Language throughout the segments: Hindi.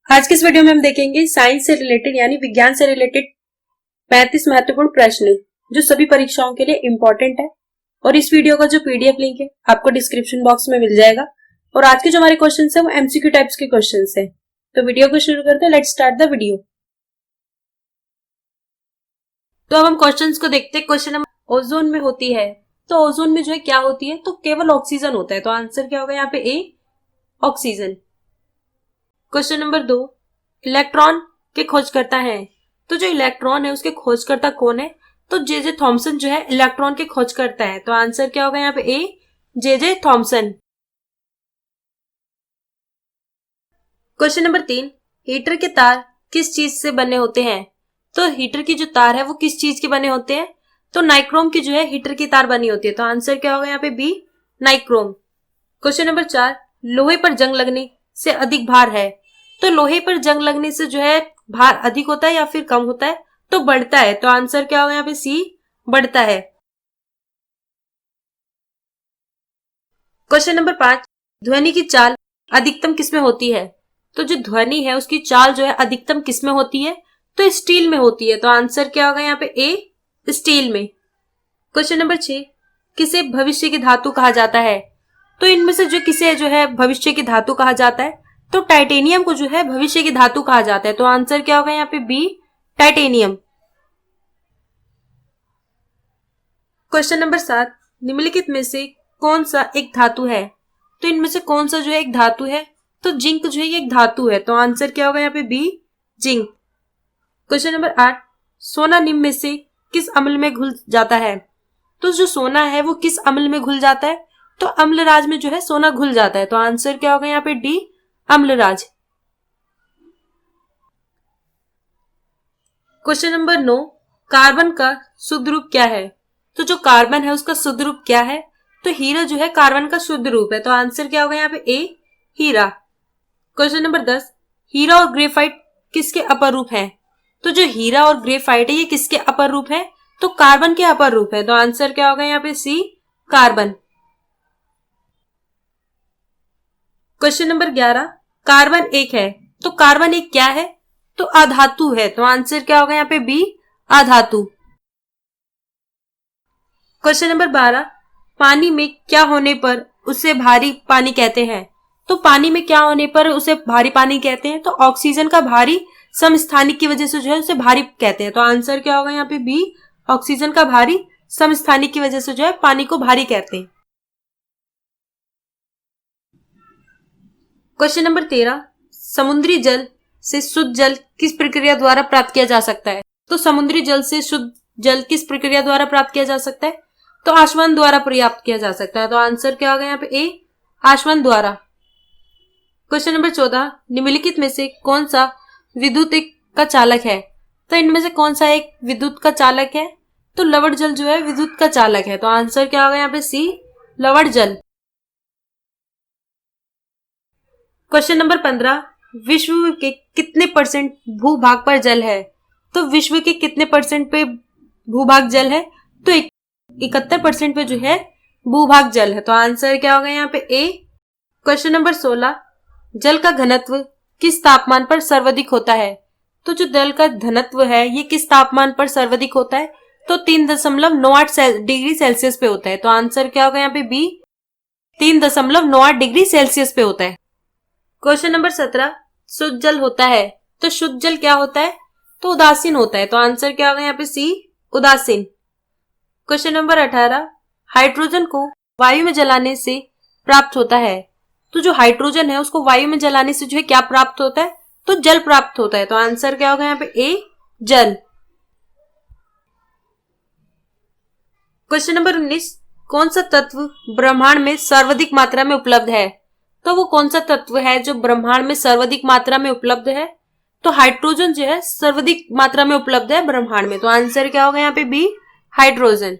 आज के इस वीडियो में हम देखेंगे साइंस से रिलेटेड यानी विज्ञान से रिलेटेड 35 महत्वपूर्ण प्रश्न जो सभी परीक्षाओं के लिए इंपॉर्टेंट है। और इस वीडियो का जो पीडीएफ लिंक है आपको डिस्क्रिप्शन बॉक्स में मिल जाएगा। और आज के जो हमारे क्वेश्चंस है वो एमसीक्यू टाइप्स के क्वेश्चंस है। तो वीडियो को शुरू करते हैं। Let's start the video. तो अब हम क्वेश्चंस को देखते हैं। क्वेश्चन नंबर ओजोन में होती है, तो ओजोन में जो है क्या होती है, तो केवल ऑक्सीजन होता है। तो आंसर क्या होगा यहाँ पे ए, ऑक्सीजन। क्वेश्चन नंबर 2, इलेक्ट्रॉन के खोजकर्ता हैं। तो जो इलेक्ट्रॉन है उसके खोजकर्ता कौन है, तो जे थॉमसन जो है इलेक्ट्रॉन के खोजकर्ता है। तो आंसर क्या होगा यहाँ पे A, J Thomson. Question number 3, heater के तार किस चीज से बने होते हैं। तो हीटर की जो तार है वो किस चीज के बने होते हैं, तो नाइक्रोम की जो है हीटर की तार बनी होती है। तो आंसर क्या होगा यहाँ पे बी, नाइक्रोम। क्वेश्चन नंबर 4, लोहे पर जंग लगने से अधिक भार है। तो लोहे पर जंग लगने से जो है भार अधिक होता है या फिर कम होता है, तो बढ़ता है। तो आंसर क्या होगा यहाँ पे सी, बढ़ता है। क्वेश्चन नंबर 5, ध्वनि की चाल अधिकतम किसमें होती है। तो जो ध्वनि है उसकी चाल जो है अधिकतम किसमें होती है, तो स्टील में होती है। तो आंसर क्या होगा यहाँ पे ए, स्टील में। क्वेश्चन नंबर 6, किसे भविष्य की धातु कहा जाता है। तो इनमें से किसे जो है भविष्य की धातु कहा जाता है, तो टाइटेनियम को जो है भविष्य की धातु कहा जाता है। तो आंसर क्या होगा यहाँ पे बी, टाइटेनियम। क्वेश्चन नंबर 7, निम्नलिखित में से कौन सा एक धातु है। तो इनमें से कौन सा जो है एक धातु है, तो जिंक जो है ये एक धातु है। तो आंसर क्या होगा यहाँ पे बी, जिंक। क्वेश्चन नंबर 8, सोना निम्न में से किस अम्ल में घुल जाता है। तो जो सोना है वो किस अम्ल में घुल जाता है, तो अम्लराज में जो है सोना घुल जाता है। तो आंसर क्या होगा यहाँ पे D, Amalraj. Question number 9, carbon का शुद्ध रूप क्या है। तो जो कार्बन है उसका शुद्ध रूप क्या है, तो हीरा जो है कार्बन का शुद्ध रूप है। तो आंसर क्या होगा यहाँ पे ए, हीरा। क्वेश्चन नंबर 10, हीरा और ग्रेफाइट किसके अपर रूप है। तो जो हीरा और ग्रेफाइट है ये किसके अपर रूप है, तो कार्बन के अपर रूप है। तो आंसर क्या होगा यहाँ पे सी, कार्बन। क्वेश्चन नंबर 11, कार्बन एक है, तो कार्बन एक क्या है, तो अधातु है। तो आंसर क्या होगा यहाँ पे बी, अधातु। क्वेश्चन नंबर 12, पानी में क्या होने पर उसे भारी पानी कहते हैं। तो पानी में क्या होने पर उसे भारी पानी कहते हैं, तो ऑक्सीजन का भारी समस्थानिक की वजह से जो है उसे भारी कहते हैं। तो आंसर क्या होगा यहाँ पे बी, ऑक्सीजन का भारी समस्थानिक की वजह से जो है पानी को भारी कहते हैं। क्वेश्चन नंबर 13, समुद्री जल से शुद्ध जल किस प्रक्रिया द्वारा प्राप्त किया जा सकता है। तो समुद्री जल से शुद्ध जल किस प्रक्रिया द्वारा प्राप्त किया जा सकता है, तो आशवन द्वारा प्राप्त किया जा सकता है। तो आंसर क्या होगा यहाँ पे ए, आशवन द्वारा। क्वेश्चन नंबर 14, निम्नलिखित में से कौन सा विद्युत एक का चालक है। तो इनमें से कौन सा एक विद्युत का चालक है, तो लवण जल जो है विद्युत का चालक है। तो आंसर क्या होगा यहाँ पे सी, लवण जल। क्वेश्चन नंबर 15, विश्व के कितने परसेंट भूभाग पर जल है। तो विश्व के कितने परसेंट पे भूभाग जल है, तो 71% पे जो है भूभाग जल है। तो आंसर क्या होगा यहाँ पे ए। क्वेश्चन नंबर 16, जल का घनत्व किस तापमान पर सर्वाधिक होता है। तो जो जल का घनत्व है ये किस तापमान पर सर्वाधिक होता है, तो 3.98 डिग्री सेल्सियस पे होता है। तो आंसर क्या होगा यहाँ पे बी, 3.98 डिग्री सेल्सियस पे होता है। क्वेश्चन नंबर 17, शुद्ध जल होता है, तो शुद्ध जल क्या होता है, तो उदासीन होता है। तो आंसर क्या होगा यहाँ पे सी, उदासीन। क्वेश्चन नंबर 18, हाइड्रोजन को वायु में जलाने से प्राप्त होता है। तो जो हाइड्रोजन है उसको वायु में जलाने से जो है क्या प्राप्त होता है, तो जल प्राप्त होता है। तो आंसर क्या होगा यहाँ पे ए, जल। क्वेश्चन नंबर 19, कौन सा तत्व ब्रह्मांड में सर्वाधिक मात्रा में उपलब्ध है। तो वो कौन सा तत्व है जो ब्रह्मांड में सर्वाधिक मात्रा में उपलब्ध है, तो हाइड्रोजन जो है सर्वाधिक मात्रा में उपलब्ध है ब्रह्मांड में। तो आंसर क्या होगा यहाँ पे बी, हाइड्रोजन।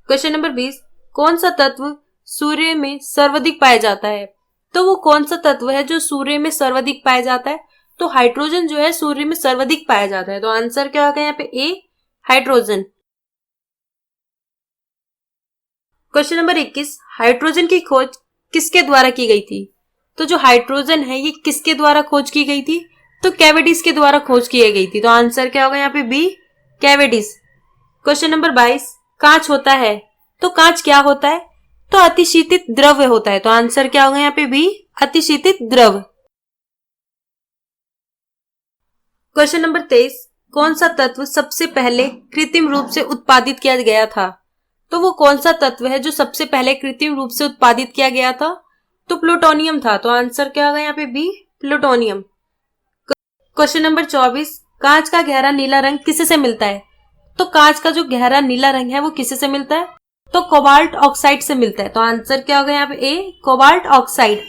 क्वेश्चन नंबर 20, कौन सा तत्व सूर्य में सर्वाधिक पाया जाता है। तो वो कौन सा तत्व है जो सूर्य में सर्वाधिक पाया जाता है, तो हाइड्रोजन जो है सूर्य में सर्वाधिक पाया जाता है। तो आंसर क्या होगा यहाँ पे ए, हाइड्रोजन। क्वेश्चन नंबर 21, हाइड्रोजन की खोज किसके द्वारा की गई थी। तो जो हाइड्रोजन है ये किसके द्वारा खोज की गई थी, तो कैविटीज के द्वारा खोज की गई थी। तो आंसर क्या होगा यहाँ पे बी, कैविटीज। क्वेश्चन नंबर 22, कांच होता है तो कांच क्या होता है? तो अतिशीतित द्रव्य होता है। तो आंसर क्या होगा यहाँ पे बी, अतिशीतित द्रव। क्वेश्चन नंबर 23, कौन सा तत्व सबसे पहले कृत्रिम रूप से उत्पादित किया गया था? तो वो कौन सा तत्व है जो सबसे पहले कृत्रिम रूप से उत्पादित किया गया था? तो प्लूटोनियम था। तो आंसर क्या होगा यहाँ पे बी, प्लूटोनियम। क्वेश्चन नंबर 24, कांच का गहरा नीला रंग किससे से मिलता है? तो कांच का जो गहरा नीला रंग है वो किससे से मिलता है? तो कोबाल्ट ऑक्साइड से मिलता है। तो आंसर क्या होगा यहाँ पे A, cobalt oxide.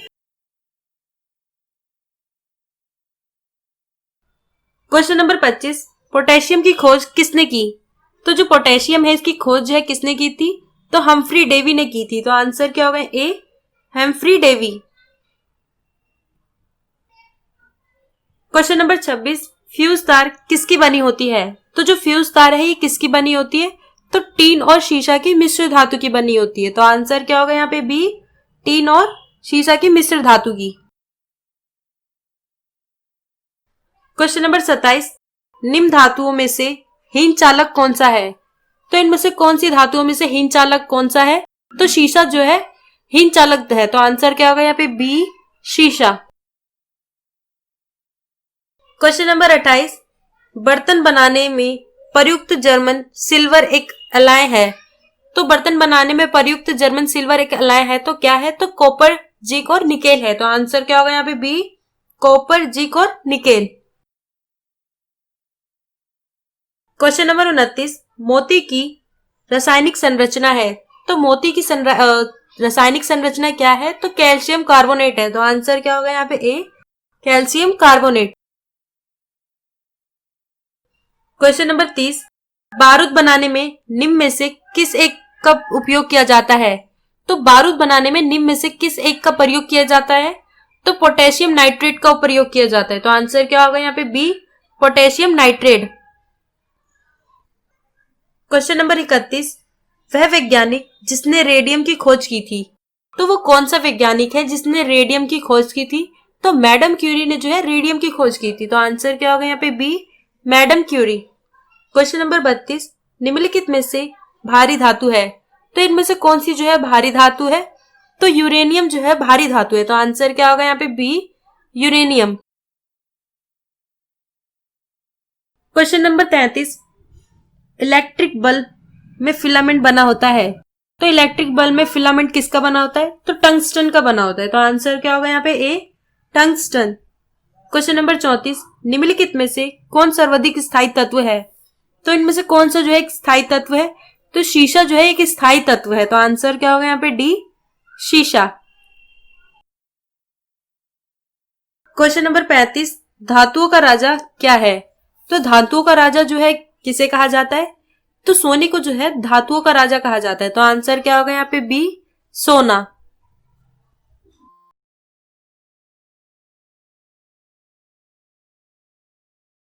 Question number 25, potassium की खोज किसने की? तो जो पोटेशियम है इसकी खोज है किसने की थी? तो हम्फ्री डेवी ने की थी। तो आंसर क्या होगा A, Humphry Davy. Question number 26, fuse तार किसकी बनी होती है? तो जो फ्यूज तार है ये किसकी बनी होती है? तो टीन और शीशा की मिश्र धातु की बनी होती है। तो आंसर क्या होगा यहाँ पे बी, टीन और शीशा की मिश्र धातु की। क्वेश्चन नंबर 27, निम्न धातुओं में से हीन चालक कौन सा है? तो इनमें से कौन सी धातुओं में से हीन चालक कौन सा है? तो शीशा जो है हीन चालक है। तो आंसर क्या होगा यहाँ पे बी, शीशा। क्वेश्चन नंबर 28, बर्तन बनाने में प्रयुक्त जर्मन सिल्वर एक एलॉय है। तो बर्तन बनाने में प्रयुक्त जर्मन सिल्वर एक एलॉय है तो क्या है? तो कॉपर, जिंक और निकेल है। तो आंसर क्या होगा यहाँ पे बी, कॉपर, जिंक और निकेल। क्वेश्चन नंबर 29, मोती की रासायनिक संरचना है। तो मोती की रासायनिक संरचना क्या है? तो कैल्शियम कार्बोनेट है। तो आंसर क्या होगा यहाँ पे ए, कैल्शियम कार्बोनेट। क्वेश्चन नंबर 30, बारूद बनाने में निम्न में से किस एक का उपयोग किया जाता है? तो बारूद बनाने में निम्न में से किस एक का प्रयोग किया जाता है? तो पोटेशियम नाइट्रेट का प्रयोग किया जाता है। तो आंसर क्या होगा यहाँ पे B, potassium nitrate. Question number 31, वह वैज्ञानिक जिसने रेडियम की खोज की थी। तो वो कौन सा वैज्ञानिक है जिसने रेडियम की खोज की थी? तो मैडम क्यूरी ने जो है रेडियम की खोज की थी। तो आंसर क्या होगा यहाँ पे B, madam Curie. Question number 32, निम्नलिखित में से भारी धातु है। तो इनमें से कौन सी जो है भारी धातु है? तो यूरेनियम जो है भारी धातु है। तो आंसर क्या होगा यहाँ पे B, uranium. Question number 33, electric bulb में फिलामेंट बना होता है। तो इलेक्ट्रिक बल्ब में फिलामेंट किसका बना होता है? तो टंगस्टन का बना होता है। तो आंसर क्या होगा यहाँ पे ए, टंगस्टन। क्वेश्चन नंबर 34, निम्नलिखित में से कौन सर्वाधिक स्थायी तत्व है? तो इनमें से कौन सा जो है एक स्थायी तत्व है? तो शीशा जो है एक स्थायी तत्व है। तो आंसर क्या होगा यहाँ पे डी, शीशा। क्वेश्चन नंबर 35, धातुओं का राजा क्या है? तो धातुओं का राजा जो है किसे कहा जाता है? तो सोने को जो है धातुओं का राजा कहा जाता है। तो आंसर क्या होगा यहाँ पे बी, सोना।